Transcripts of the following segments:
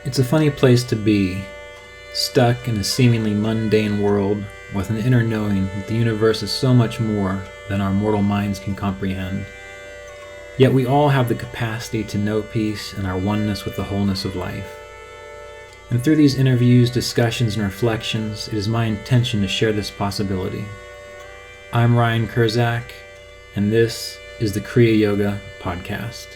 It's a funny place to be, stuck in a seemingly mundane world with an inner knowing that the universe is so much more than our mortal minds can comprehend. Yet we all have the capacity to know peace and our oneness with the wholeness of life. And through these interviews, discussions, and reflections, it is my intention to share this possibility. I'm Ryan Kurczak, and this is the Kriya Yoga Podcast.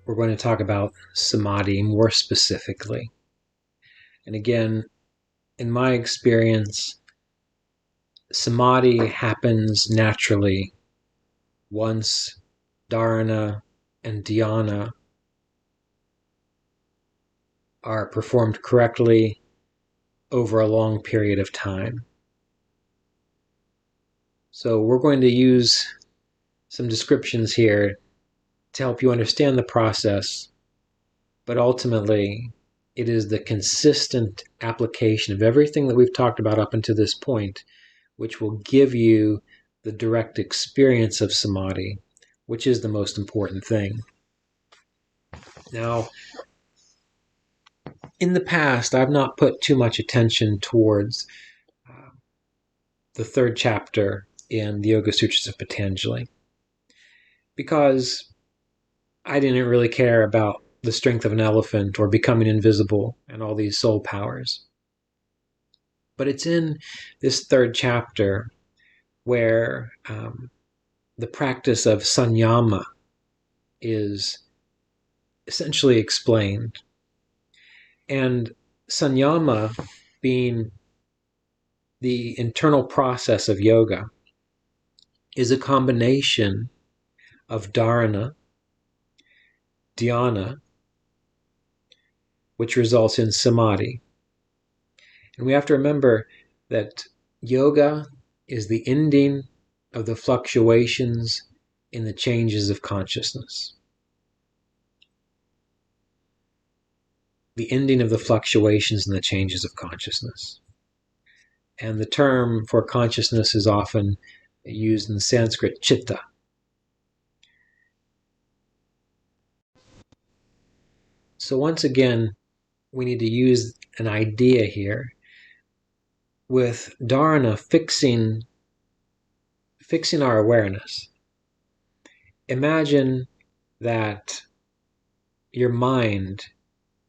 We're going to talk about Samadhi more specifically. And again, in my experience, Samadhi happens naturally once Dharana and Dhyana are performed correctly over a long period of time. So we're going to use some descriptions here to help you understand the process, but ultimately it is the consistent application of everything that we've talked about up until this point which will give you the direct experience of Samadhi, which is the most important thing. Now, in the past, I've not put too much attention towards the third chapter in the Yoga Sutras of Patanjali, because I didn't really care about the strength of an elephant or becoming invisible and all these soul powers. But it's in this third chapter where the practice of sanyama is essentially explained. And sanyama, being the internal process of yoga, is a combination of dharana, dhyana, which results in samadhi. And we have to remember that yoga is the ending of the fluctuations in the changes of consciousness. The ending of the fluctuations in the changes of consciousness. And the term for consciousness is often used in Sanskrit, chitta. So once again, we need to use an idea here with dharana fixing our awareness. Imagine that your mind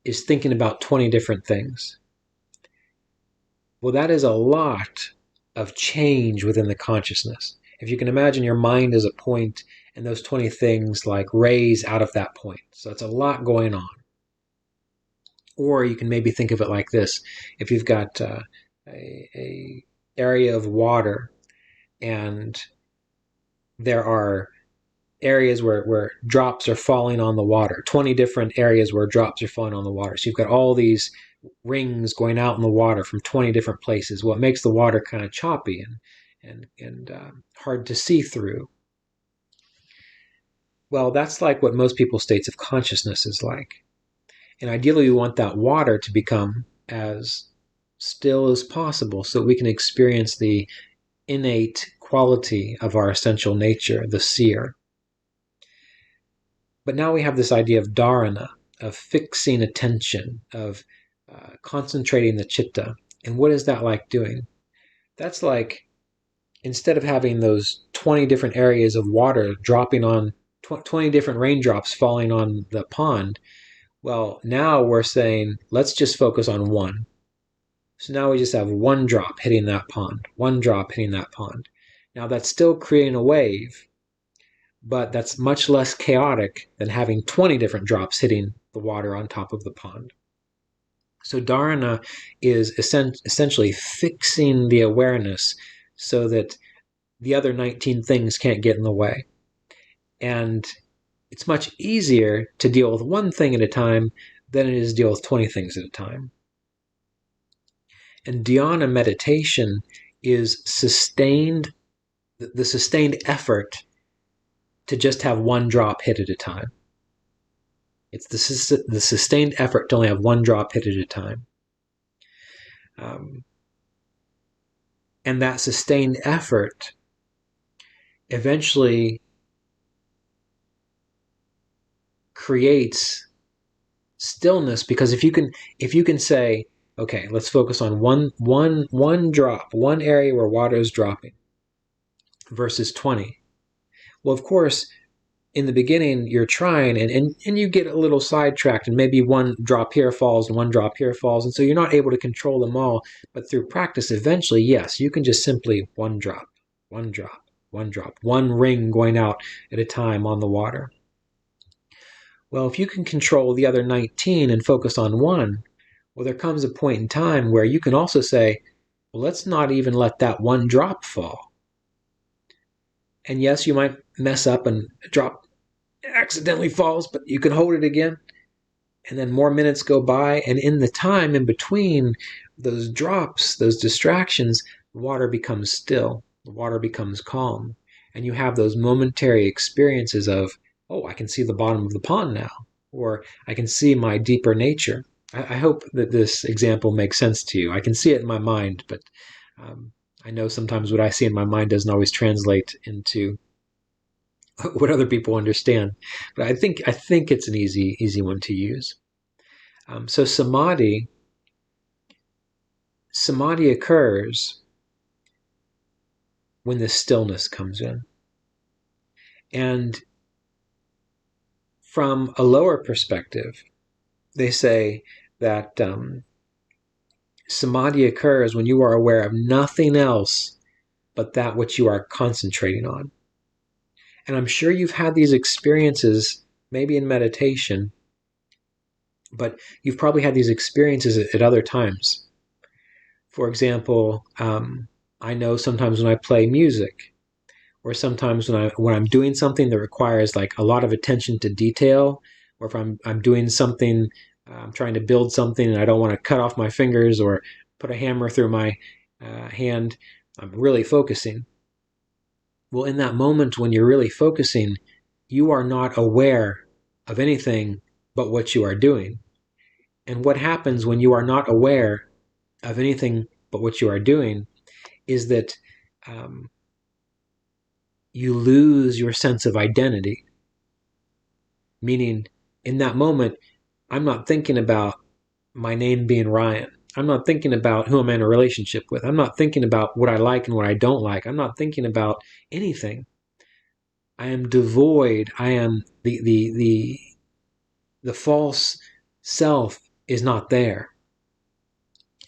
is thinking about 20 different things. Well, that is a lot of change within the consciousness. If you can imagine your mind as a point and those 20 things like rays out of that point. So it's a lot going on. Or you can maybe think of it like this. If you've got a area of water and there are areas where drops are falling on the water, 20 different areas where drops are falling on the water. So you've got all these rings going out in the water from 20 different places. What makes the water kind of choppy and hard to see through. Well, that's like what most people's states of consciousness is like. And ideally, we want that water to become as still as possible so that we can experience the innate quality of our essential nature, the seer. But now we have this idea of dharana, of fixing attention, of concentrating the chitta. And what is that like doing? That's like, instead of having those 20 different areas of water dropping on, 20 different raindrops falling on the pond, well, now we're saying, let's just focus on one. So now we just have one drop hitting that pond, one drop hitting that pond. Now that's still creating a wave, but that's much less chaotic than having 20 different drops hitting the water on top of the pond. So dharana is essentially fixing the awareness so that the other 19 things can't get in the way. And it's much easier to deal with one thing at a time than it is to deal with 20 things at a time. And dhyana meditation is the sustained effort to just have one drop hit at a time. It's the sustained effort to only have one drop hit at a time. And that sustained effort eventually creates stillness, because if you can say, okay, let's focus on one drop, one area where water is dropping versus 20. Well, of course, in the beginning you're trying and you get a little sidetracked, and maybe one drop here falls and one drop here falls, and so you're not able to control them all. But through practice, eventually, yes, you can just simply one drop, one drop, one drop, one ring going out at a time on the water. Well, if you can control the other 19 and focus on one, well, there comes a point in time where you can also say, well, let's not even let that one drop fall. And yes, you might mess up and a drop accidentally falls, but you can hold it again. And then more minutes go by, and in the time in between those drops, those distractions, the water becomes still, the water becomes calm, and you have those momentary experiences of, oh, I can see the bottom of the pond now, or I can see my deeper nature. I hope that this example makes sense to you. I can see it in my mind, but I know sometimes what I see in my mind doesn't always translate into what other people understand. But I think it's an easy one to use. So samadhi occurs when the stillness comes in. And from a lower perspective, they say that samadhi occurs when you are aware of nothing else but that which you are concentrating on. And I'm sure you've had these experiences, maybe in meditation, but you've probably had these experiences at other times. For example, I know sometimes when I play music, or sometimes when I'm doing something that requires like a lot of attention to detail, or if I'm doing something, I'm trying to build something and I don't want to cut off my fingers or put a hammer through my hand, I'm really focusing. Well, in that moment when you're really focusing, you are not aware of anything but what you are doing. And what happens when you are not aware of anything but what you are doing is that you lose your sense of identity. Meaning, in that moment, I'm not thinking about my name being Ryan. I'm not thinking about who I'm in a relationship with. I'm not thinking about what I like and what I don't like. I'm not thinking about anything. I am devoid. I am the false self is not there.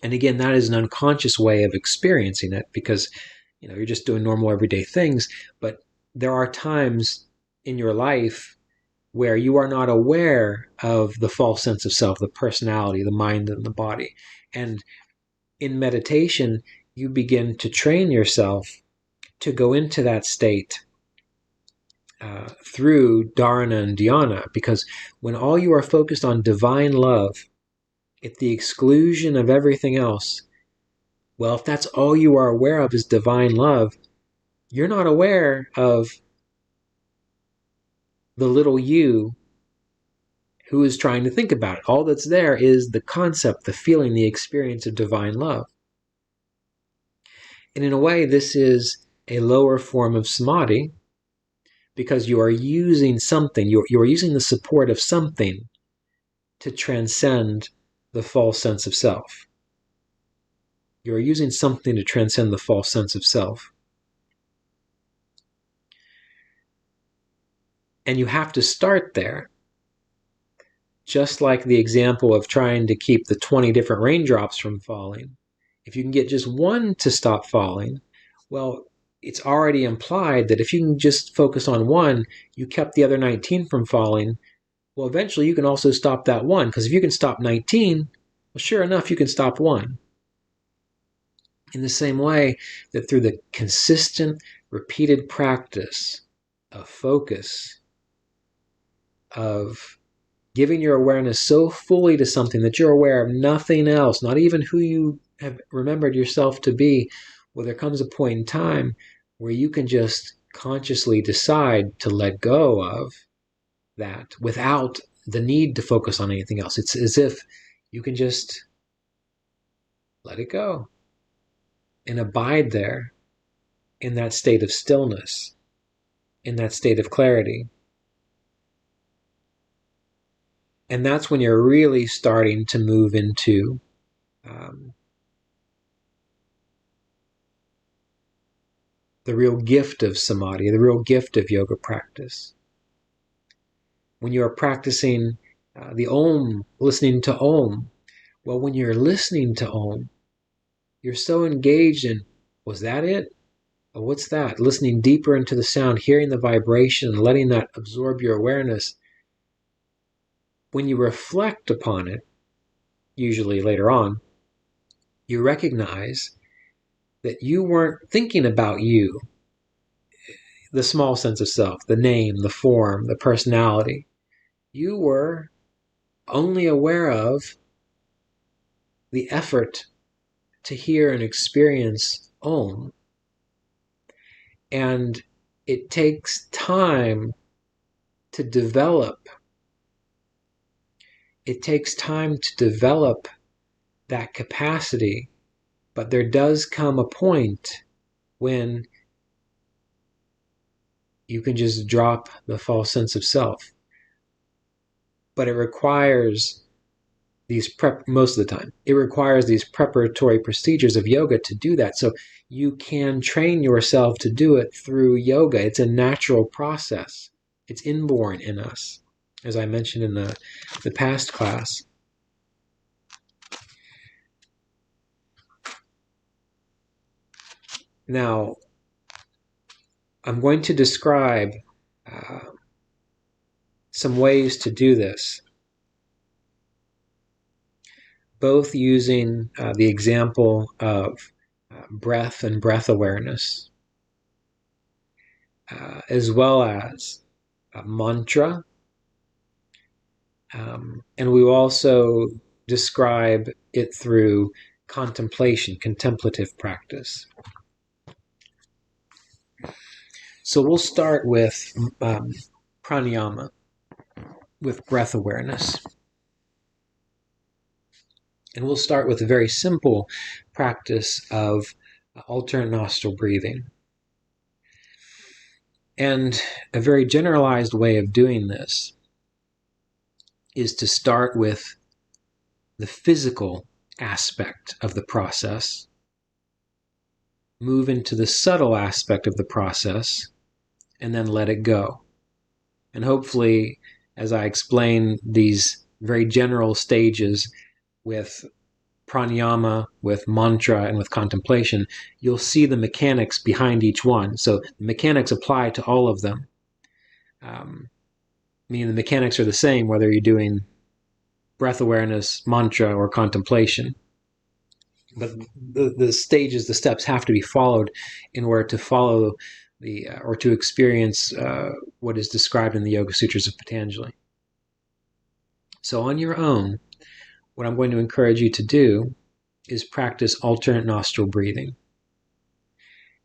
And again, that is an unconscious way of experiencing it, because you're just doing normal everyday things. But there are times in your life where you are not aware of the false sense of self, the personality, the mind, and the body. And in meditation, you begin to train yourself to go into that state through Dharana and Dhyana, because when all you are focused on divine love, at the exclusion of everything else, well, if that's all you are aware of is divine love, you're not aware of the little you who is trying to think about it. All that's there is the concept, the feeling, the experience of divine love. And in a way, this is a lower form of samadhi, because you are using something, you are using the support of something to transcend the false sense of self. You are using something to transcend the false sense of self. And you have to start there. Just like the example of trying to keep the 20 different raindrops from falling. If you can get just one to stop falling, well, it's already implied that if you can just focus on one, you kept the other 19 from falling. Well, eventually you can also stop that one, because if you can stop 19, well, sure enough, you can stop one. In the same way that through the consistent, repeated practice of focus, of giving your awareness so fully to something that you're aware of nothing else, not even who you have remembered yourself to be, well, there comes a point in time where you can just consciously decide to let go of that without the need to focus on anything else. It's as if you can just let it go and abide there in that state of stillness, in that state of clarity. And that's when you're really starting to move into the real gift of samadhi, the real gift of yoga practice. When you are practicing the Om, listening to Om, well, when you're listening to Om, you're so engaged in, was that it? Oh, what's that? Listening deeper into the sound, hearing the vibration, and letting that absorb your awareness. When you reflect upon it, usually later on, you recognize that you weren't thinking about you, the small sense of self, the name, the form, the personality. You were only aware of the effort to hear and experience Om. And it takes time to develop. It takes time to develop that capacity, but there does come a point when you can just drop the false sense of self. But it requires most of the time, it requires these preparatory procedures of yoga to do that. So you can train yourself to do it through yoga. It's a natural process. It's inborn in us, as I mentioned in the past class. Now, I'm going to describe some ways to do this, both using the example of breath and breath awareness, as well as mantra. And we will also describe it through contemplation, contemplative practice. So we'll start with pranayama, with breath awareness. And we'll start with a very simple practice of alternate nostril breathing. And a very generalized way of doing this is to start with the physical aspect of the process, move into the subtle aspect of the process, and then let it go. And hopefully, as I explain these very general stages with pranayama, with mantra, and with contemplation, you'll see the mechanics behind each one. So the mechanics apply to all of them. Meaning the mechanics are the same whether you're doing breath awareness, mantra, or contemplation. But the stages, the steps have to be followed in order to follow or to experience what is described in the Yoga Sutras of Patanjali. So on your own, what I'm going to encourage you to do is practice alternate nostril breathing.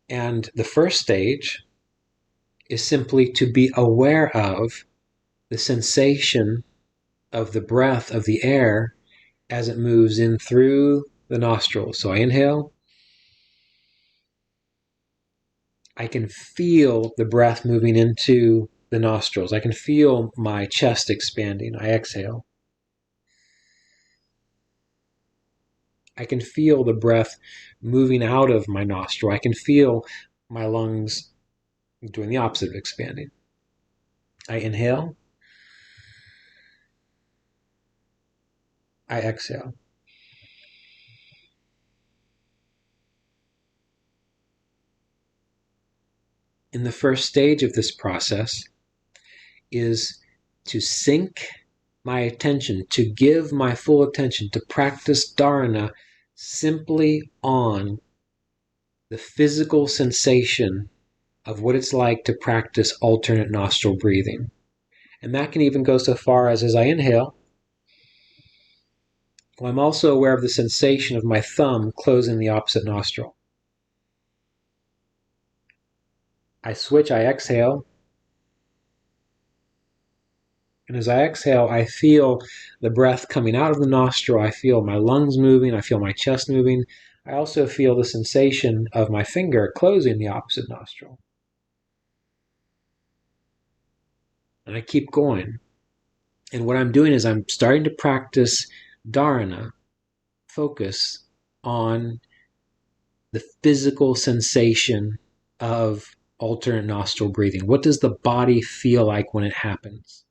And the first stage is simply to be aware of the sensation of the breath of the air as it moves in through the nostrils. So I inhale. I can feel the breath moving into the nostrils. I can feel my chest expanding. I exhale. I can feel the breath moving out of my nostril. I can feel my lungs doing the opposite of expanding. I inhale. I exhale. In the first stage of this process is to sink my attention, to give my full attention, to practice Dharana simply on the physical sensation of what it's like to practice alternate nostril breathing. And that can even go so far as I inhale, well, I'm also aware of the sensation of my thumb closing the opposite nostril. I switch, I exhale. And as I exhale, I feel the breath coming out of the nostril. I feel my lungs moving. I feel my chest moving. I also feel the sensation of my finger closing the opposite nostril. And I keep going. And what I'm doing is I'm starting to practice Dharana, focus on the physical sensation of alternate nostril breathing. What does the body feel like when it happens?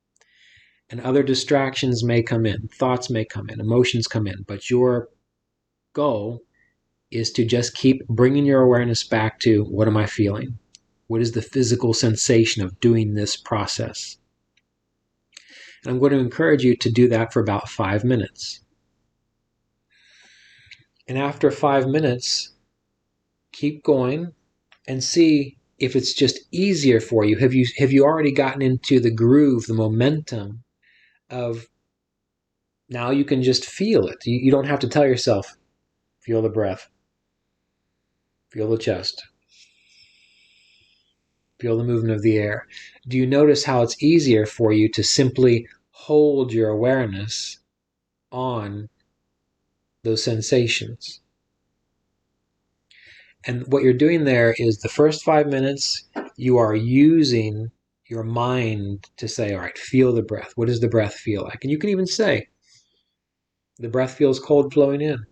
And other distractions may come in, thoughts may come in, emotions come in, but your goal is to just keep bringing your awareness back to, what am I feeling? What is the physical sensation of doing this process? And I'm going to encourage you to do that for about 5 minutes. And after 5 minutes, keep going and see if it's just easier for you. Have you already gotten into the groove, the momentum of, now you can just feel it. You don't have to tell yourself, feel the breath, feel the chest, feel the movement of the air. Do you notice how it's easier for you to simply hold your awareness on those sensations? And what you're doing there is the first 5 minutes, you are using your mind to say, all right, feel the breath. What does the breath feel like? And you can even say, the breath feels cold flowing in.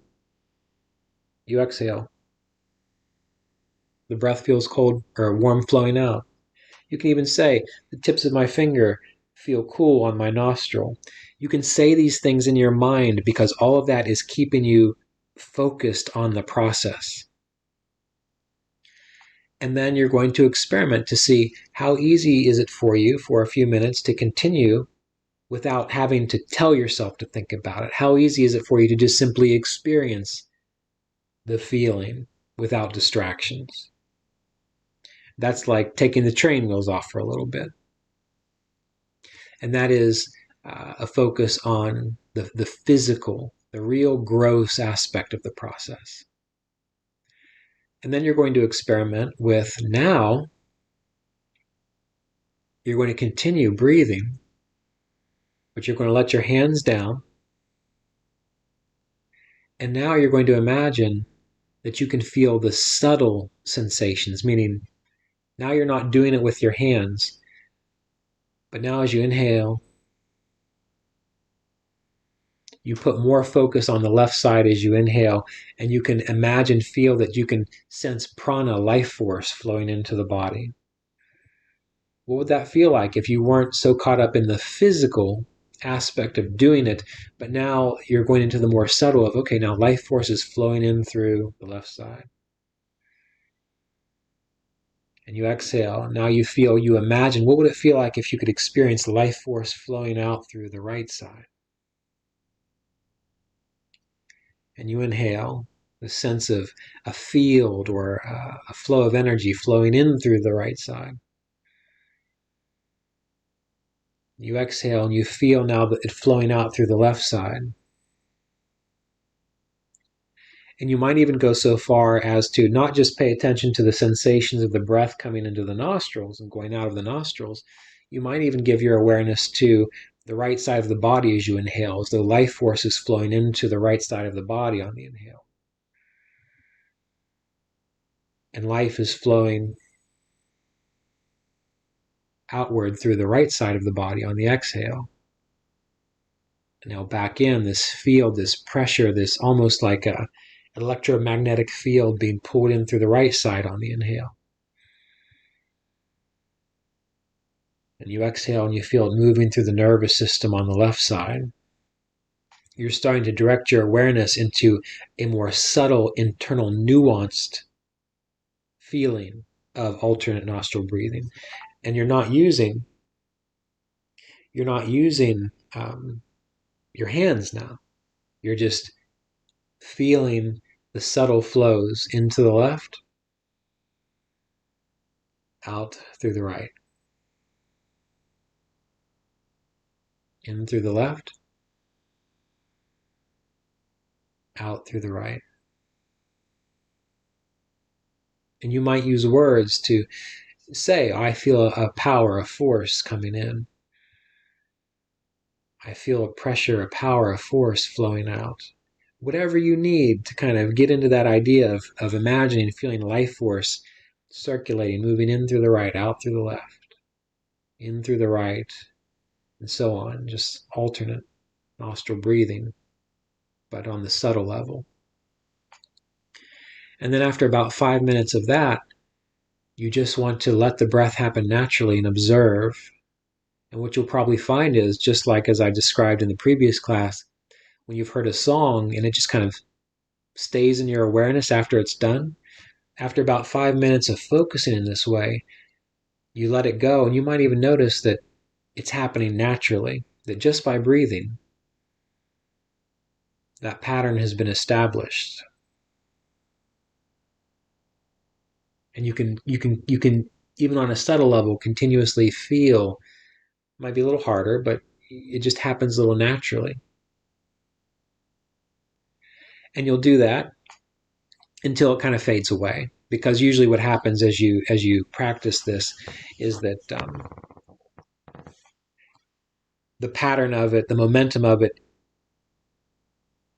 You exhale. The breath feels cold or warm flowing out. You can even say, the tips of my finger feel cool on my nostril. You can say these things in your mind because all of that is keeping you focused on the process. And then you're going to experiment to see how easy is it for you for a few minutes to continue without having to tell yourself to think about it. How easy is it for you to just simply experience the feeling without distractions? That's like taking the train wheels off for a little bit. And that is a focus on the physical, the real gross aspect of the process. And then you're going to experiment with, now you're going to continue breathing, but you're going to let your hands down. And now you're going to imagine that you can feel the subtle sensations, meaning now you're not doing it with your hands, but now as you inhale, you put more focus on the left side as you inhale, and you can imagine, feel that you can sense prana, life force, flowing into the body. What would that feel like if you weren't so caught up in the physical aspect of doing it, but now you're going into the more subtle of, okay, now life force is flowing in through the left side. And you exhale. Now you feel, you imagine, what would it feel like if you could experience life force flowing out through the right side? And you inhale, the sense of a field or a flow of energy flowing in through the right side. You exhale and you feel now that it flowing out through the left side. And you might even go so far as to not just pay attention to the sensations of the breath coming into the nostrils and going out of the nostrils. You might even give your awareness to the right side of the body as you inhale, as though life force is flowing into the right side of the body on the inhale. And life is flowing outward through the right side of the body on the exhale. And now back in, this field, this pressure, this almost like an electromagnetic field being pulled in through the right side on the inhale. And you exhale and you feel it moving through the nervous system on the left side. You're starting to direct your awareness into a more subtle, internal, nuanced feeling of alternate nostril breathing. And you're not using your hands now. You're just feeling the subtle flows into the left, out through the right. In through the left, out through the right. And you might use words to say, I feel a power, a force coming in. I feel a pressure, a power, a force flowing out. Whatever you need to kind of get into that idea of imagining, feeling life force circulating, moving in through the right, out through the left, in through the right, and so on, just alternate nostril breathing, but on the subtle level. And then after about 5 minutes of that, you just want to let the breath happen naturally and observe. And what you'll probably find is, just like as I described in the previous class, when you've heard a song and it just kind of stays in your awareness after it's done, after about 5 minutes of focusing in this way, you let it go, and you might even notice that it's happening naturally, that just by breathing, that pattern has been established. And you can even on a subtle level continuously feel. Might be a little harder, but it just happens a little naturally. And you'll do that until it kind of fades away, because usually what happens as you practice this is that the pattern of it, the momentum of it,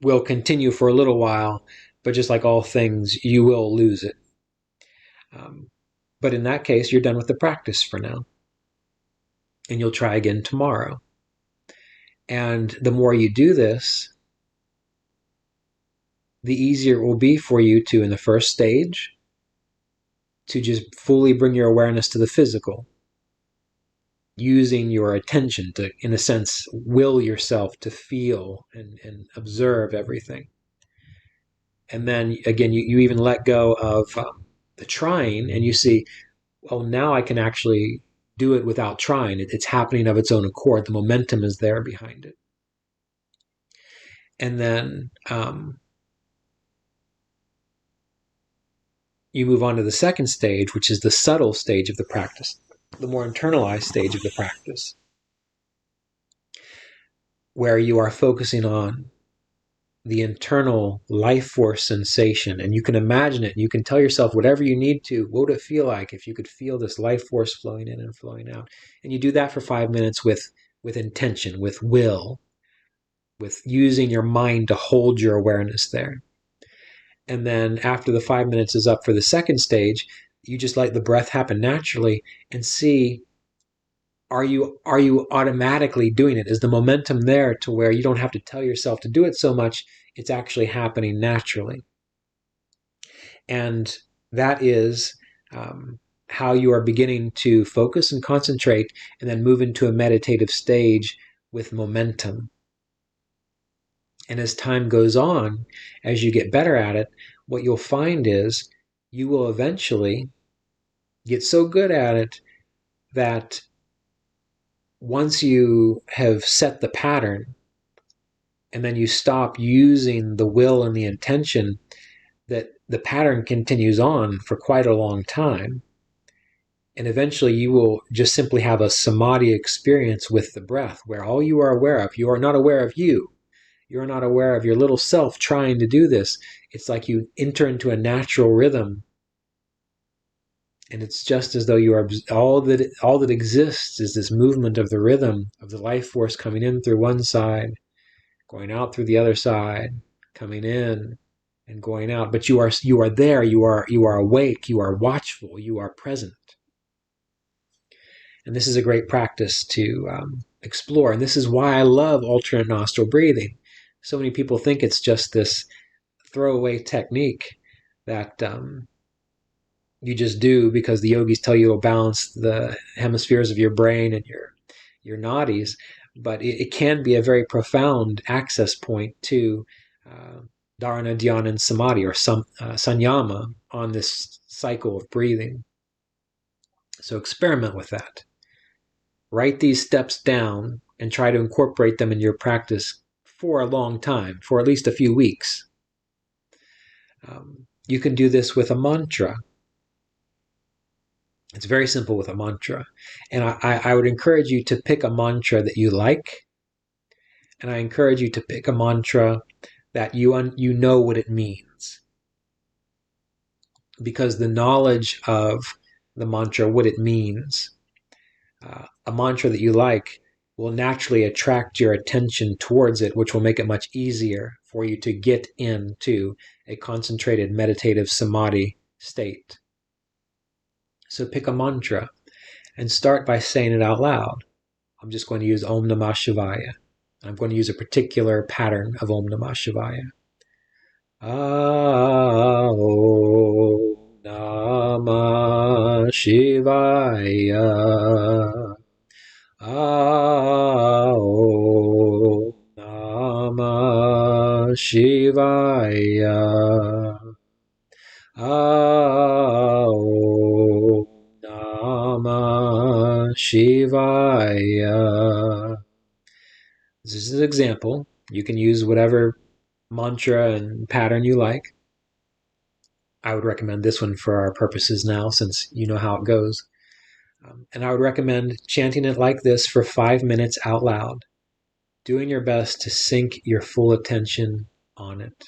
will continue for a little while, but just like all things, you will lose it. But in that case, you're done with the practice for now, and you'll try again tomorrow. And the more you do this, the easier it will be for you to, in the first stage, to just fully bring your awareness to the physical, using your attention to, in a sense, will yourself to feel and observe everything. And then again, you even let go of the trying, and you see, well, now I can actually do it without trying. It's happening of its own accord. The momentum is there behind it. And then you move on to the second stage, which is the subtle stage of the practice, the more internalized stage of the practice, where you are focusing on the internal life force sensation. And you can imagine it. You can tell yourself whatever you need to. What would it feel like if you could feel this life force flowing in and flowing out? And you do that for 5 minutes with intention, with will, with using your mind to hold your awareness there. And then after the 5 minutes is up for the second stage, you just let the breath happen naturally and see, are you automatically doing it? Is the momentum there to where you don't have to tell yourself to do it so much? It's actually happening naturally. And that is how you are beginning to focus and concentrate and then move into a meditative stage with momentum. And as time goes on, as you get better at it, what you'll find is you will eventually get so good at it that once you have set the pattern and then you stop using the will and the intention, that the pattern continues on for quite a long time. And eventually you will just simply have a samadhi experience with the breath, where all you are aware of, you are not aware of you. You're not aware of your little self trying to do this. It's like you enter into a natural rhythm. And it's just as though you are, all that exists is this movement of the rhythm of the life force coming in through one side, going out through the other side, coming in and going out. But you are there, you are awake, you are watchful, you are present. And this is a great practice to explore. And this is why I love alternate nostril breathing. So many people think it's just this throwaway technique that you just do because the yogis tell you it'll balance the hemispheres of your brain and your nadis. But it can be a very profound access point to Dharana, Dhyana, and Samadhi, or Sanyama, on this cycle of breathing. So experiment with that. Write these steps down and try to incorporate them in your practice for a long time, for at least a few weeks. You can do this with a mantra. It's very simple with a mantra. And I would encourage you to pick a mantra that you like. And I encourage you to pick a mantra that you know what it means. Because the knowledge of the mantra, what it means, a mantra that you like, will naturally attract your attention towards it, which will make it much easier for you to get into a concentrated meditative samadhi state. So pick a mantra and start by saying it out loud. I'm just going to use Om Namah Shivaya. I'm going to use a particular pattern of Om Namah Shivaya. Om Namah Shivaya. Om Namah Shivaya. Om Namah Shivaya. This is an example. You can use whatever mantra and pattern you like. I would recommend this one for our purposes now, since you know how it goes. And I would recommend chanting it like this for 5 minutes out loud, doing your best to sink your full attention on it.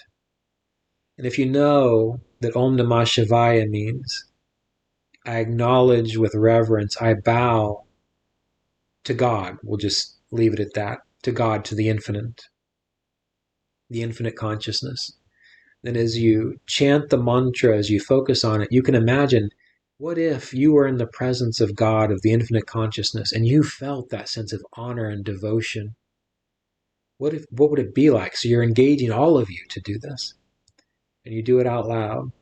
And if you know that Om Namah Shivaya means I acknowledge with reverence, I bow to God, we'll just leave it at that, to God, to the infinite consciousness. Then as you chant the mantra, as you focus on it, you can imagine, what if you were in the presence of God, of the infinite consciousness, and you felt that sense of honor and devotion? What would it be like? So you're engaging all of you to do this. And you do it out loud.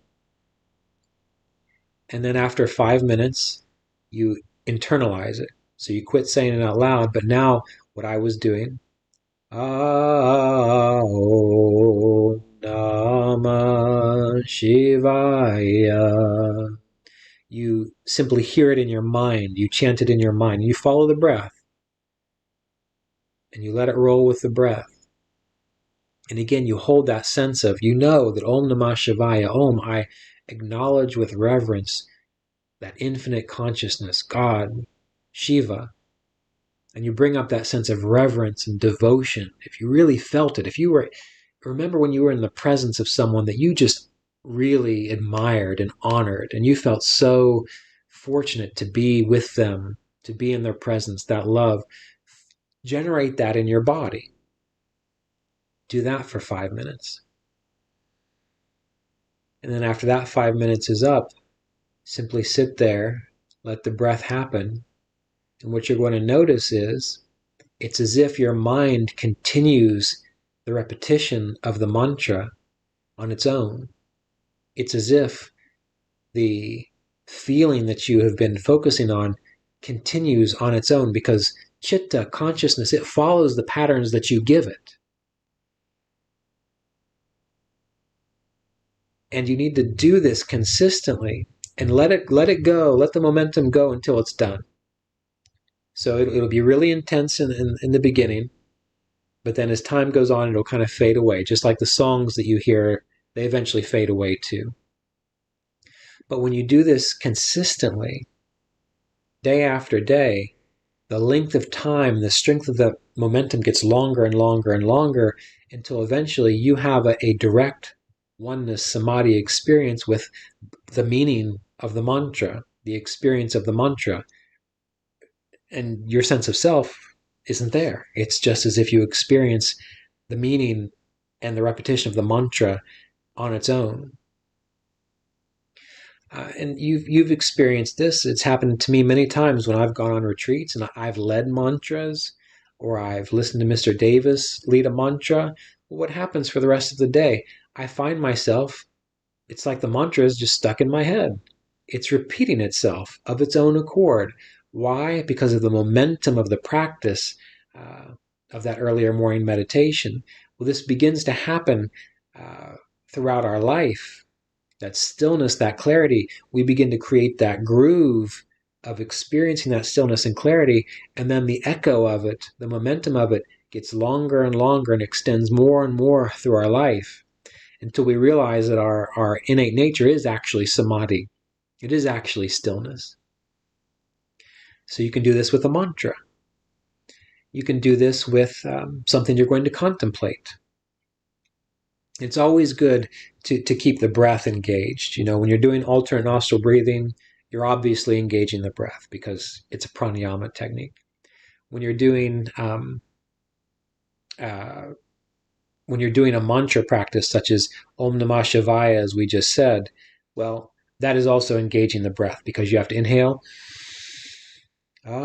And then after 5 minutes, you internalize it. So you quit saying it out loud, but now what I was doing, Om Namah Shivaya. You simply hear it in your mind. You chant it in your mind. You follow the breath. And you let it roll with the breath. And again, you hold that sense of, you know that Om Namah Shivaya, Om, I acknowledge with reverence that infinite consciousness, God, Shiva. And you bring up that sense of reverence and devotion. If you really felt it, remember when you were in the presence of someone that you just really admired and honored, and you felt so fortunate to be with them, to be in their presence, that love, generate that in your body. Do that for 5 minutes. And then after that 5 minutes is up, simply sit there, let the breath happen. And what you're going to notice is, it's as if your mind continues the repetition of the mantra on its own. It's as if the feeling that you have been focusing on continues on its own, because chitta, consciousness, it follows the patterns that you give it. And you need to do this consistently and let it go, let the momentum go until it's done. So it'll be really intense in the beginning, but then as time goes on, it'll kind of fade away. Just like the songs that you hear, they eventually fade away too. But when you do this consistently, day after day, the length of time, the strength of the momentum gets longer and longer and longer, until eventually you have a direct oneness samadhi experience with the meaning of the mantra, the experience of the mantra. And your sense of self isn't there. It's just as if you experience the meaning and the repetition of the mantra on its own. And you've experienced this. It's happened to me many times when I've gone on retreats and I've led mantras, or I've listened to Mr. Davis lead a mantra. What happens for the rest of the day? I find myself, it's like the mantra is just stuck in my head. It's repeating itself of its own accord. Why? Because of the momentum of the practice of that earlier morning meditation. Well, this begins to happen throughout our life. That stillness, that clarity, we begin to create that groove of experiencing that stillness and clarity, and then the echo of it, the momentum of it, gets longer and longer and extends more and more through our life, until we realize that our innate nature is actually samadhi. It is actually stillness. So you can do this with a mantra. You can do this with something you're going to contemplate. It's always good to keep the breath engaged. You know, when you're doing alternate nostril breathing, you're obviously engaging the breath because it's a pranayama technique. When you're doing a mantra practice such as Om Namah Shivaya, as we just said, well, that is also engaging the breath, because you have to inhale Om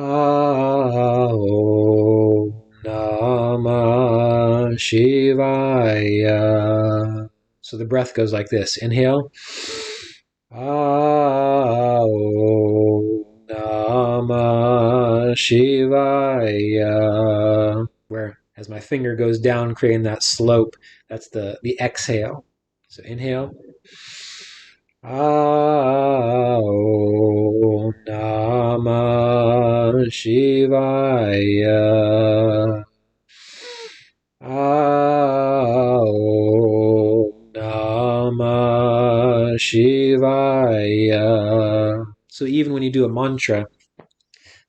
Namah Shivaya. So the breath goes like this. Inhale. Om Namah Shivaya. Where as my finger goes down, creating that slope, that's the exhale. So inhale. Om Namah Shivaya. Om Namah Shivaya. So even when you do a mantra,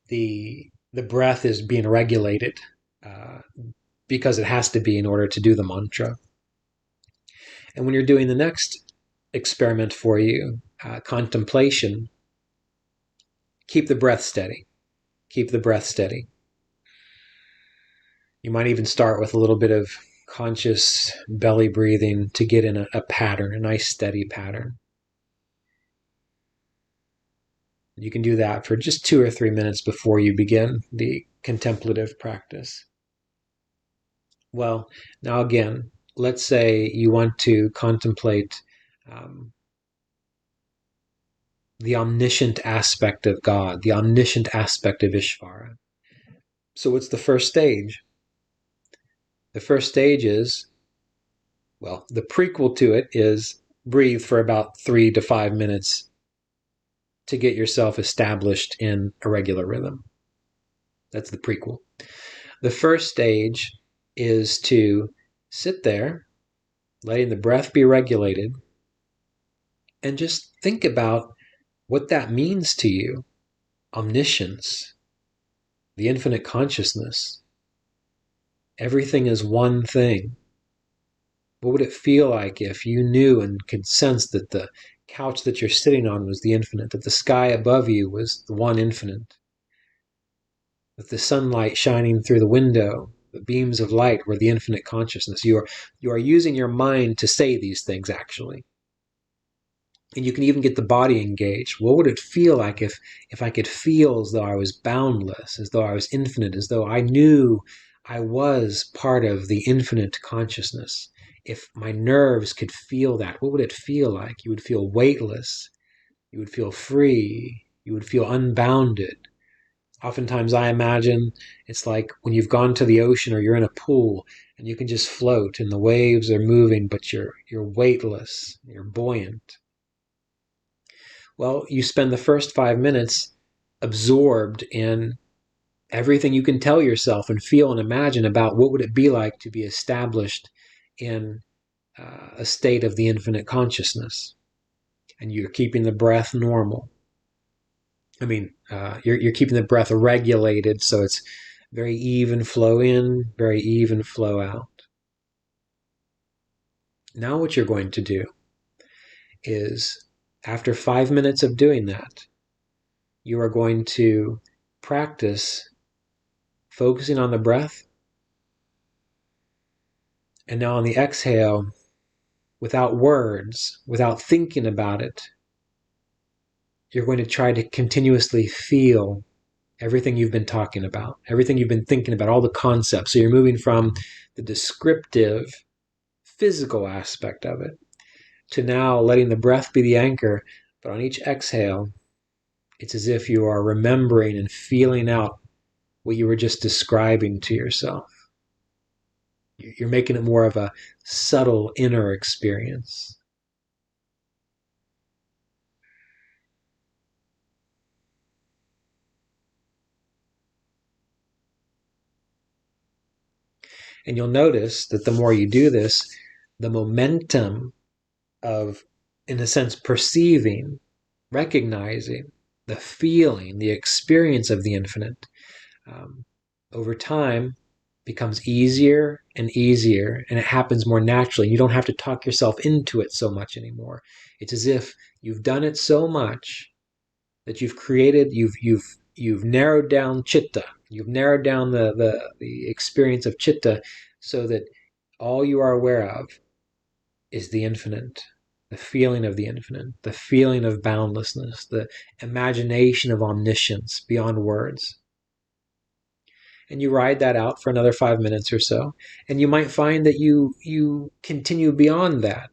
the breath is being regulated because it has to be in order to do the mantra. And when you're doing the next experiment for you, contemplation, keep the breath steady. Keep the breath steady. You might even start with a little bit of conscious belly breathing to get in a pattern, a nice steady pattern. You can do that for just 2 or 3 minutes before you begin the contemplative practice. Well, now again, let's say you want to contemplate the omniscient aspect of God, the omniscient aspect of Ishvara. So what's the first stage? The first stage is, well, the prequel to it is breathe for about 3 to 5 minutes to get yourself established in a regular rhythm. That's the prequel. The first stage is to sit there, letting the breath be regulated, and just think about what that means to you. Omniscience, the infinite consciousness. Everything is one thing. What would it feel like if you knew and could sense that the couch that you're sitting on was the infinite, that the sky above you was the one infinite, that the sunlight shining through the window, the beams of light were the infinite consciousness? You are using your mind to say these things, actually. And you can even get the body engaged. What would it feel like if I could feel as though I was boundless, as though I was infinite, as though I knew I was part of the infinite consciousness? If my nerves could feel that, what would it feel like? You would feel weightless. You would feel free. You would feel unbounded. Oftentimes I imagine it's like when you've gone to the ocean or you're in a pool and you can just float and the waves are moving, but you're weightless, you're buoyant. Well, you spend the first 5 minutes absorbed in everything you can tell yourself and feel and imagine about what would it be like to be established in a state of the infinite consciousness. And you're keeping the breath normal. You're keeping the breath regulated so it's very even flow in, very even flow out. Now what you're going to do is, after 5 minutes of doing that, you are going to practice focusing on the breath. And now on the exhale, without words, without thinking about it, you're going to try to continuously feel everything you've been talking about, everything you've been thinking about, all the concepts. So you're moving from the descriptive, physical aspect of it to now letting the breath be the anchor. But on each exhale, it's as if you are remembering and feeling out what you were just describing to yourself. You're making it more of a subtle inner experience. And you'll notice that the more you do this, the momentum of, in a sense, perceiving, recognizing, the feeling, the experience of the infinite, over time becomes easier and easier, and it happens more naturally. You don't have to talk yourself into it so much anymore. It's as if you've done it so much that you've narrowed down chitta. You've narrowed down the experience of chitta so that all you are aware of is the infinite. the feeling of the infinite, the feeling of boundlessness, the imagination of omniscience beyond words. And you ride that out for another 5 minutes or so, and you might find that you continue beyond that.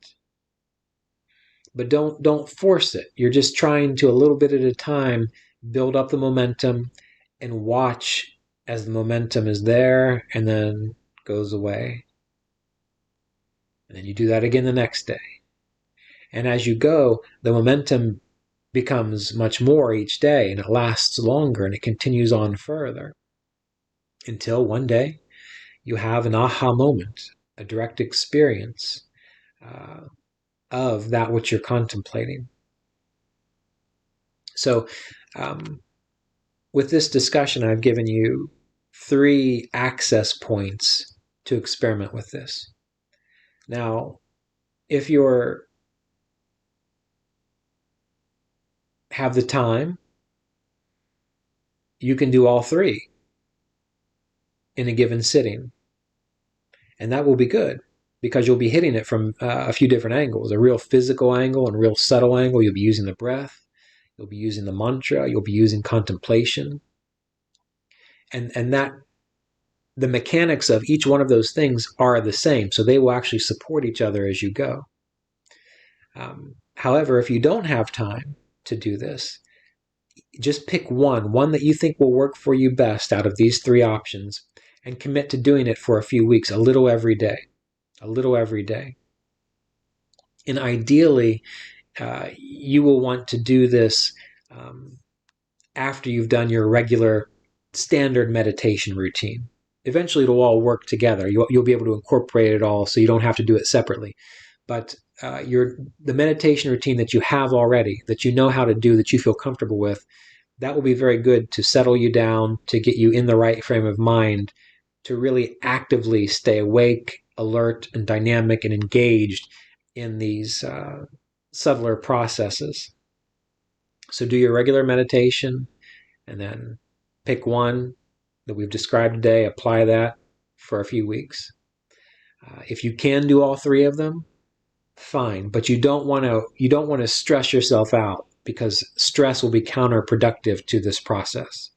But don't force it. You're just trying to, a little bit at a time, build up the momentum and watch as the momentum is there and then goes away. And then you do that again the next day. And as you go, the momentum becomes much more each day, and it lasts longer, and it continues on further until one day you have an aha moment, a direct experience of that which you're contemplating. So with this discussion, I've given you 3 access points to experiment with this. Now, if you're have the time, you can do all 3 in a given sitting. And that will be good, because you'll be hitting it from a few different angles, a real physical angle and a real subtle angle. You'll be using the breath, you'll be using the mantra, you'll be using contemplation. And that the mechanics of each one of those things are the same, so they will actually support each other as you go. However, if you don't have time to do this, just pick one that you think will work for you best out of these 3 options, and commit to doing it for a few weeks, a little every day. And ideally, you will want to do this after you've done your regular standard meditation routine. Eventually, it'll all work together. You'll be able to incorporate it all, so you don't have to do it separately. But the meditation routine that you have already, that you know how to do, that you feel comfortable with, that will be very good to settle you down, to get you in the right frame of mind, to really actively stay awake, alert, and dynamic and engaged in these subtler processes. So do your regular meditation, and then pick one that we've described today, apply that for a few weeks. If you can do all 3 of them, fine, but you don't want to stress yourself out, because stress will be counterproductive to this process.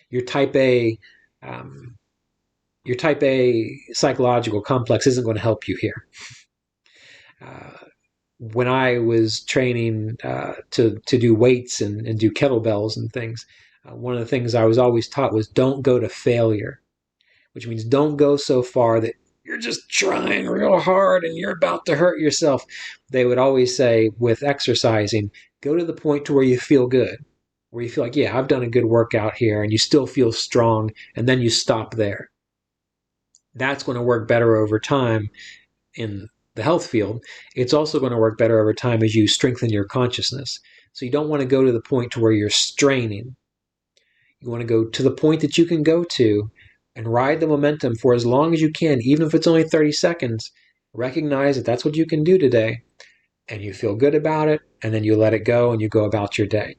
Your type A psychological complex isn't going to help you here. When I was training to do weights and do kettlebells and things, one of the things I was always taught was don't go to failure, which means don't go so far that you're just trying real hard and you're about to hurt yourself. They would always say with exercising, go to the point to where you feel good, where you feel like, yeah, I've done a good workout here, and you still feel strong, and then you stop there. That's going to work better over time in the health field. It's also going to work better over time as you strengthen your consciousness. So you don't want to go to the point to where you're straining. You want to go to the point that you can go to and ride the momentum for as long as you can, even if it's only 30 seconds. Recognize that that's what you can do today, and you feel good about it, and then you let it go and you go about your day.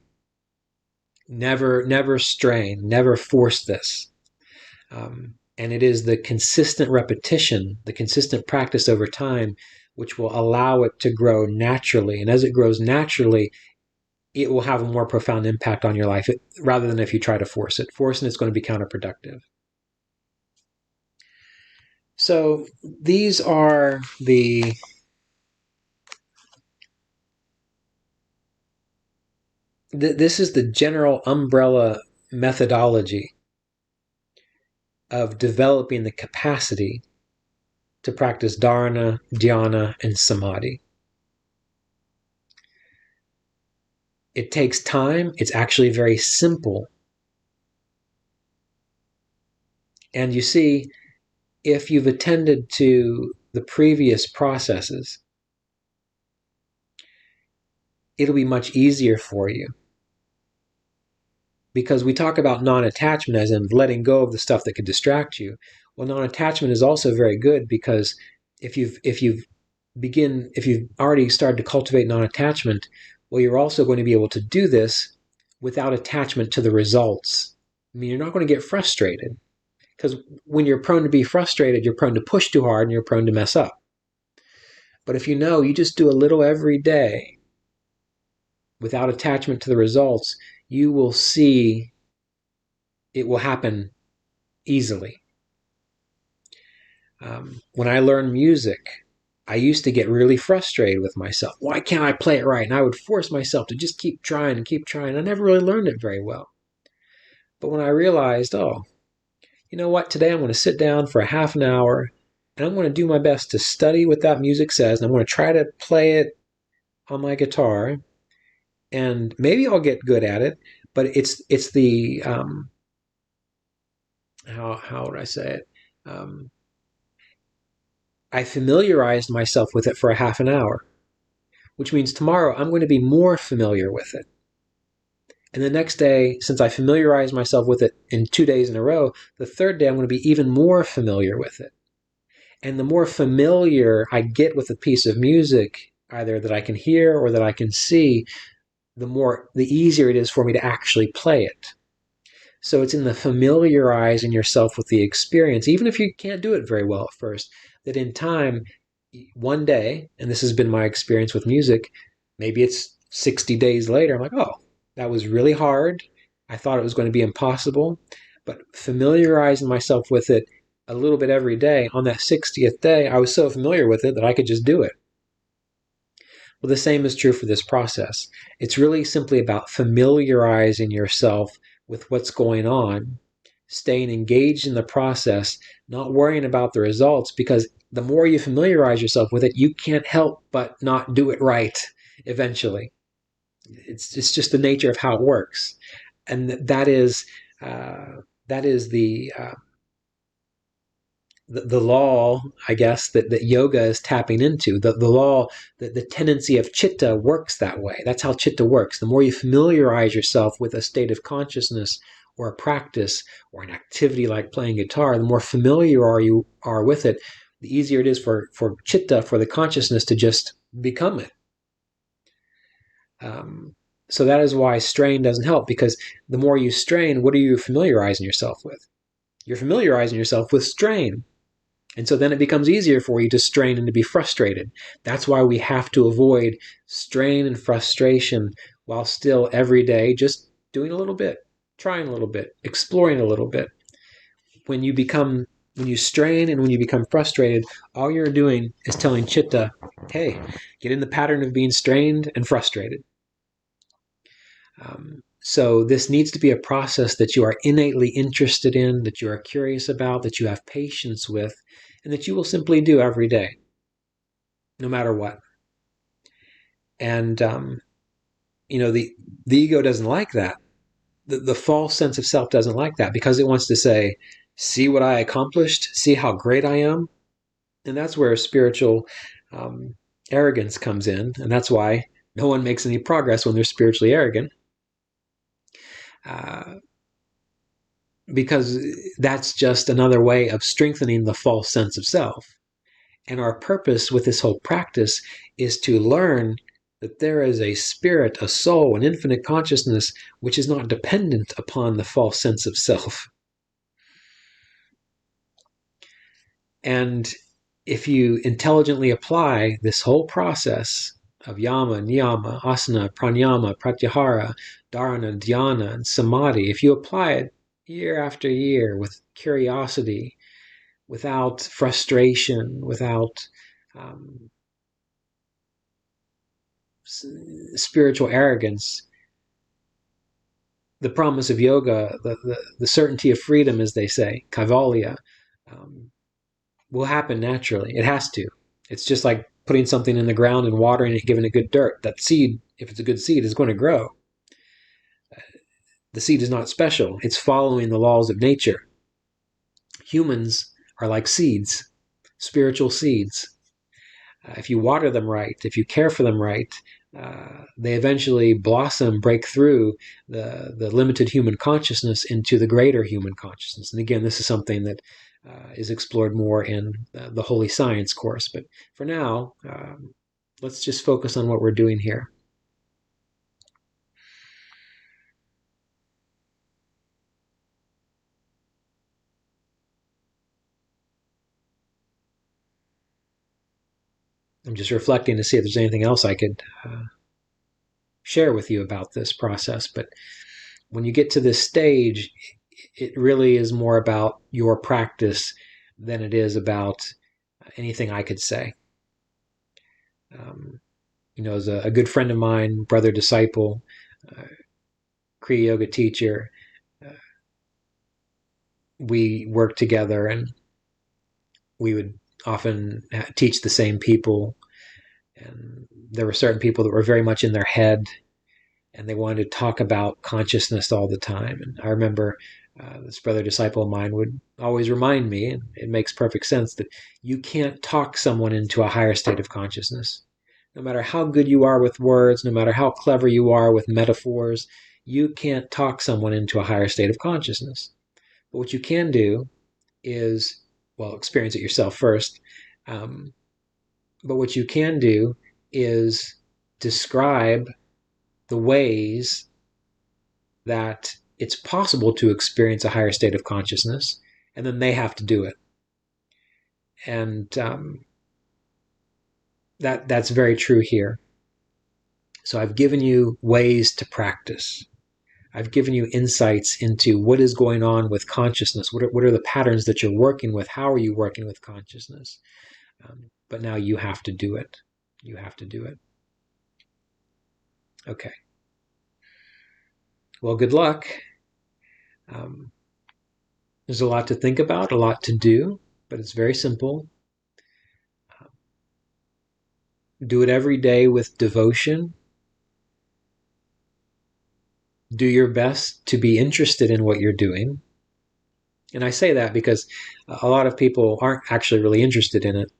Never strain, never force this. And it is the consistent repetition, the consistent practice over time, which will allow it to grow naturally. And as it grows naturally, it will have a more profound impact on your life, rather than if you try to force it. Forcing it's going to be counterproductive. So these are this is the general umbrella methodology of developing the capacity to practice Dharana, Dhyana, and Samadhi. It takes time. It's actually very simple. And you see, if you've attended to the previous processes, it'll be much easier for you. Because we talk about non-attachment as in letting go of the stuff that could distract you. Well, non-attachment is also very good, because if you've already started to cultivate non-attachment, well, you're also going to be able to do this without attachment to the results. I mean, you're not going to get frustrated, because when you're prone to be frustrated, you're prone to push too hard and you're prone to mess up. But if you just do a little every day without attachment to the results, you will see it will happen easily. When I learned music, I used to get really frustrated with myself. Why can't I play it right? And I would force myself to just keep trying and keep trying. I never really learned it very well. But when I realized, oh, you know what? Today I'm going to sit down for a half an hour and I'm going to do my best to study what that music says. And I'm going to try to play it on my guitar. And maybe I'll get good at it. But it's the how would I say it? I familiarized myself with it for a half an hour, which means tomorrow I'm going to be more familiar with it. And the next day, since I familiarized myself with it in 2 days in a row, the third day I'm going to be even more familiar with it. And the more familiar I get with a piece of music, either that I can hear or that I can see, the easier it is for me to actually play it. So it's in the familiarizing yourself with the experience, even if you can't do it very well at first, that in time, one day, and this has been my experience with music, maybe it's 60 days later, I'm like, oh, that was really hard. I thought it was going to be impossible. But familiarizing myself with it a little bit every day, on that 60th day, I was so familiar with it that I could just do it. Well, the same is true for this process. It's really simply about familiarizing yourself with what's going on, staying engaged in the process, not worrying about the results, because the more you familiarize yourself with it, you can't help but not do it right eventually. It's just the nature of how it works. And that is the law, I guess, that yoga is tapping into. The law, the tendency of chitta works that way. That's how chitta works. The more you familiarize yourself with a state of consciousness or a practice or an activity like playing guitar, the more familiar you are with it, the easier it is for chitta, for the consciousness to just become it. So that is why strain doesn't help, because the more you strain, what are you familiarizing yourself with? You're familiarizing yourself with strain. And so then it becomes easier for you to strain and to be frustrated. That's why we have to avoid strain and frustration while still every day just doing a little bit, trying a little bit, exploring a little bit. When you strain and when you become frustrated, all you're doing is telling chitta, hey, get in the pattern of being strained and frustrated. So this needs to be a process that you are innately interested in, that you are curious about, that you have patience with, and that you will simply do every day, no matter what. And the ego doesn't like that. The false sense of self doesn't like that, because it wants to say, see what I accomplished, see how great I am. And that's where spiritual arrogance comes in. And that's why no one makes any progress when they're spiritually arrogant. Because that's just another way of strengthening the false sense of self. And our purpose with this whole practice is to learn that there is a spirit, a soul, an infinite consciousness which is not dependent upon the false sense of self. And if you intelligently apply this whole process of yama, niyama, asana, pranayama, pratyahara, dharana, dhyana, and samadhi, if you apply it year after year with curiosity, without frustration, without spiritual arrogance, the promise of yoga, the certainty of freedom, as they say, kaivalya, will happen naturally. It has to. It's just like putting something in the ground and watering it, giving it good dirt. That seed, if it's a good seed, is going to grow. The seed is not special. It's following the laws of nature. Humans are like seeds, spiritual seeds. If you water them right, if you care for them right, they eventually blossom, break through the limited human consciousness into the greater human consciousness. And again, this is something that is explored more in the Holy Science course. But for now, let's just focus on what we're doing here. I'm just reflecting to see if there's anything else I could share with you about this process. But when you get to this stage, it really is more about your practice than it is about anything I could say. As a good friend of mine, brother disciple, Kriya Yoga teacher, we worked together, and we would often teach the same people. And there were certain people that were very much in their head, and they wanted to talk about consciousness all the time. And I remember this brother disciple of mine would always remind me, and it makes perfect sense, that you can't talk someone into a higher state of consciousness. No matter how good you are with words, no matter how clever you are with metaphors, you can't talk someone into a higher state of consciousness. But what you can do is, well, experience it yourself first. But what you can do is describe the ways that it's possible to experience a higher state of consciousness, and then they have to do it. And that's very true here. So I've given you ways to practice. I've given you insights into what is going on with consciousness. What are the patterns that you're working with? How are you working with consciousness? But now you have to do it. You have to do it. Okay. Well, good luck. There's a lot to think about, a lot to do, but it's very simple. Do it every day with devotion. Do your best to be interested in what you're doing. And I say that because a lot of people aren't actually really interested in it,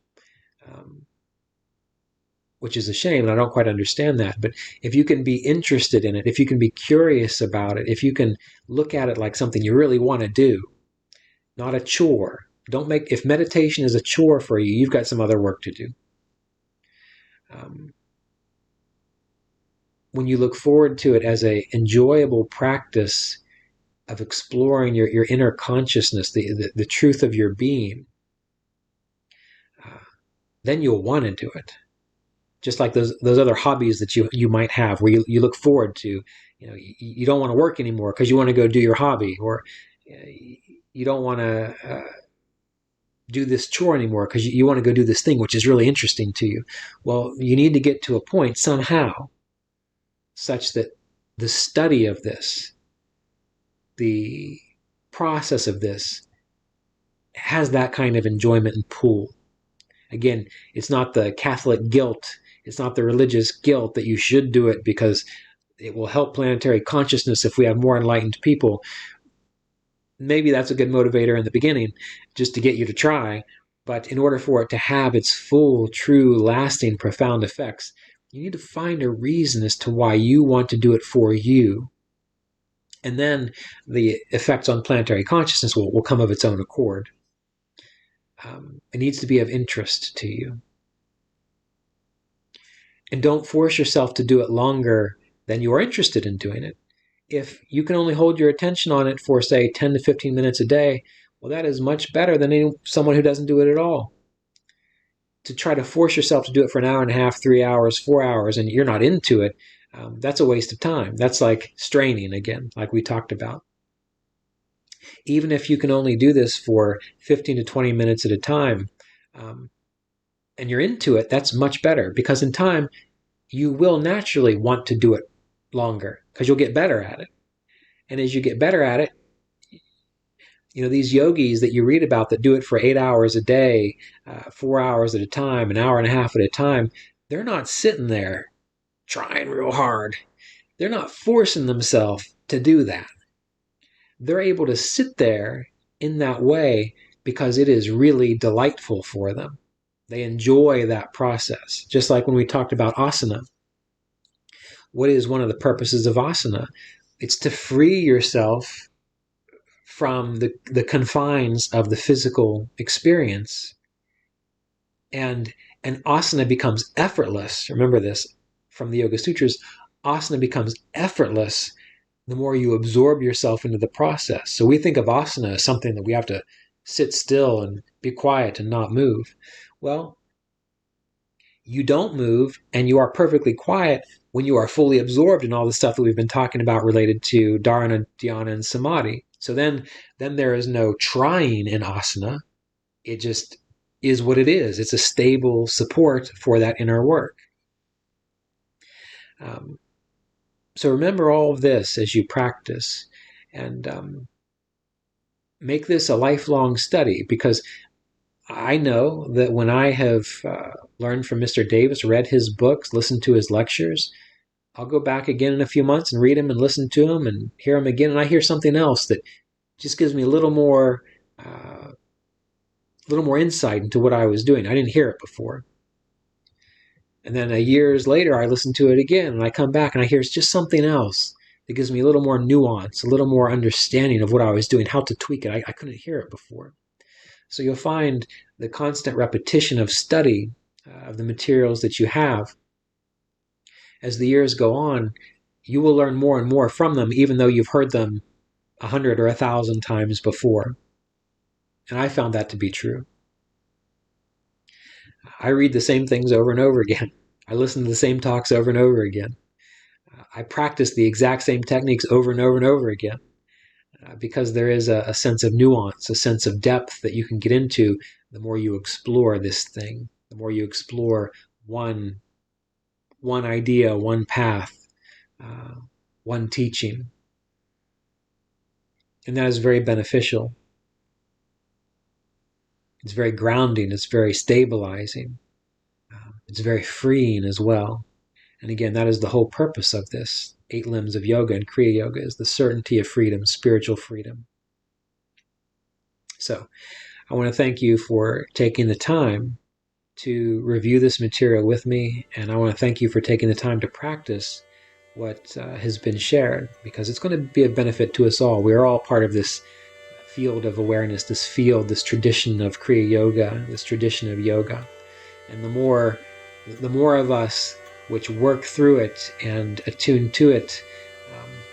which is a shame, and I don't quite understand that. But if you can be interested in it, if you can be curious about it, if you can look at it like something you really want to do, not a chore. If meditation is a chore for you, you've got some other work to do. When you look forward to it as an enjoyable practice of exploring your inner consciousness, the truth of your being, then you'll want to do it. Just like those other hobbies that you might have, where you look forward to, you don't want to work anymore because you want to go do your hobby, or you don't want to do this chore anymore because you want to go do this thing which is really interesting to you. Well, you need to get to a point somehow such that the study of this, the process of this, has that kind of enjoyment and pull. Again, it's not the Catholic guilt, it's not the religious guilt that you should do it because it will help planetary consciousness if we have more enlightened people. Maybe that's a good motivator in the beginning, just to get you to try. But in order for it to have its full, true, lasting, profound effects, you need to find a reason as to why you want to do it for you. And then the effects on planetary consciousness will come of its own accord. It needs to be of interest to you. And don't force yourself to do it longer than you are interested in doing it. If you can only hold your attention on it for, say, 10 to 15 minutes a day, well, that is much better than someone who doesn't do it at all. To try to force yourself to do it for an hour and a half, 3 hours, 4 hours, and you're not into it, that's a waste of time. That's like straining again, like we talked about. Even if you can only do this for 15 to 20 minutes at a time, and you're into it, that's much better, because in time, you will naturally want to do it longer because you'll get better at it. And as you get better at it, these yogis that you read about that do it for 8 hours a day, 4 hours at a time, an hour and a half at a time, they're not sitting there trying real hard. They're not forcing themselves to do that. They're able to sit there in that way because it is really delightful for them. They enjoy that process. Just like when we talked about asana. What is one of the purposes of asana? It's to free yourself from the confines of the physical experience. And asana becomes effortless. Remember this from the Yoga Sutras. Asana becomes effortless the more you absorb yourself into the process. So we think of asana as something that we have to sit still and be quiet and not move. Well, you don't move and you are perfectly quiet when you are fully absorbed in all the stuff that we've been talking about related to Dharana, Dhyana, and Samadhi. So then there is no trying in asana. It just is what it is. It's a stable support for that inner work. So remember all of this as you practice, and make this a lifelong study, because I know that when I have learned from Mr. Davis, read his books, listened to his lectures, I'll go back again in a few months and read him and listen to him and hear him again, and I hear something else that just gives me a little more insight into what I was doing. I didn't hear it before. And then years later, I listen to it again, and I come back and I hear it's just something else that gives me a little more nuance, a little more understanding of what I was doing, how to tweak it. I couldn't hear it before. So you'll find the constant repetition of study of the materials that you have. As the years go on, you will learn more and more from them, even though you've heard them 100 or 1,000 times before. And I found that to be true. I read the same things over and over again. I listen to the same talks over and over again. I practice the exact same techniques over and over and over again, because there is a sense of nuance, a sense of depth that you can get into the more you explore this thing, the more you explore one idea, one path, one teaching. And that is very beneficial. It's very grounding. It's very stabilizing. It's very freeing as well. And again, that is the whole purpose of this 8 limbs of yoga and Kriya Yoga, is the certainty of freedom, spiritual freedom. So I want to thank you for taking the time to review this material with me, and I want to thank you for taking the time to practice what has been shared, because it's going to be a benefit to us all. We are all part of this field of awareness, this tradition of Kriya Yoga, this tradition of yoga. And the more of us which work through it and attune to it,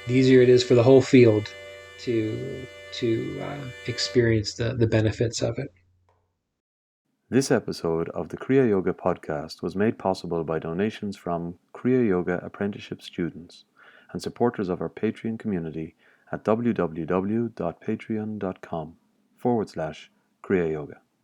the easier it is for the whole field to experience the benefits of it. This episode of the Kriya Yoga podcast was made possible by donations from Kriya Yoga Apprenticeship students and supporters of our Patreon community at www.patreon.com/Kriya Yoga.